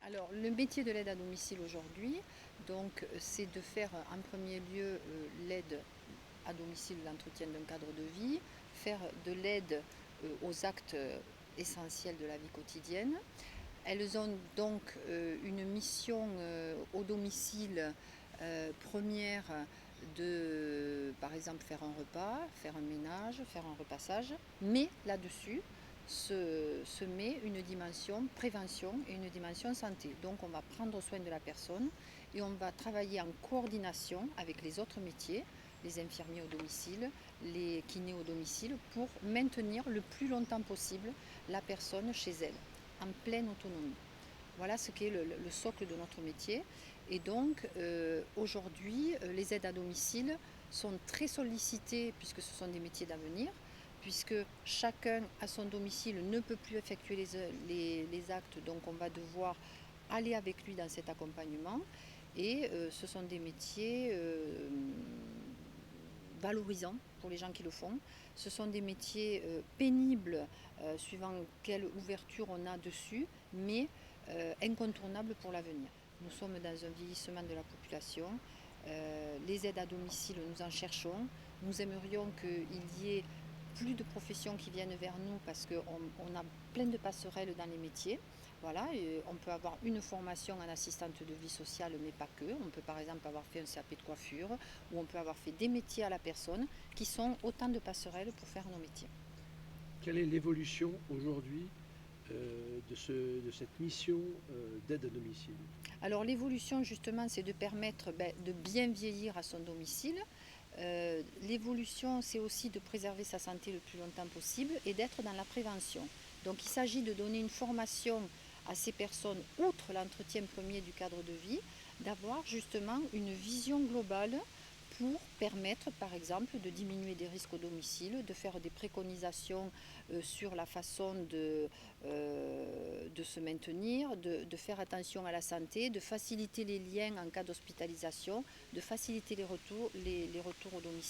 Alors, le métier de l'aide à domicile aujourd'hui, c'est de faire en premier lieu l'aide à domicile, l'entretien d'un cadre de vie, faire de l'aide aux actes essentiels de la vie quotidienne. Elles ont donc une mission au domicile première de, par exemple, faire un repas, faire un ménage, faire un repassage, mais là-dessus se met une dimension prévention et une dimension santé. Donc on va prendre soin de la personne et on va travailler en coordination avec les autres métiers, les infirmiers au domicile, les kinés au domicile, pour maintenir le plus longtemps possible la personne chez elle, en pleine autonomie. Voilà ce qu'est le socle de notre métier. Et donc aujourd'hui, les aides à domicile sont très sollicitées puisque ce sont des métiers d'avenir, puisque chacun à son domicile ne peut plus effectuer les actes, donc on va devoir aller avec lui dans cet accompagnement. Et ce sont des métiers valorisants pour les gens qui le font. Ce sont des métiers pénibles suivant quelle ouverture on a dessus, mais incontournables pour l'avenir. Nous sommes dans un vieillissement de la population. Les aides à domicile, nous en cherchons. Nous aimerions qu'il y ait plus de professions qui viennent vers nous parce qu'on a plein de passerelles dans les métiers. Voilà, et on peut avoir une formation en assistante de vie sociale, mais pas que. On peut par exemple avoir fait un CAP de coiffure, ou on peut avoir fait des métiers à la personne, qui sont autant de passerelles pour faire nos métiers. Quelle est l'évolution aujourd'hui de cette mission d'aide à domicile? Alors l'évolution justement, c'est de permettre de bien vieillir à son domicile. L'évolution, c'est aussi de préserver sa santé le plus longtemps possible et d'être dans la prévention. Donc il s'agit de donner une formation à ces personnes, outre l'entretien premier du cadre de vie, d'avoir justement une vision globale pour permettre, par exemple, de diminuer des risques au domicile, de faire des préconisations sur la façon de se maintenir, de faire attention à la santé, de faciliter les liens en cas d'hospitalisation, de faciliter les retours au domicile.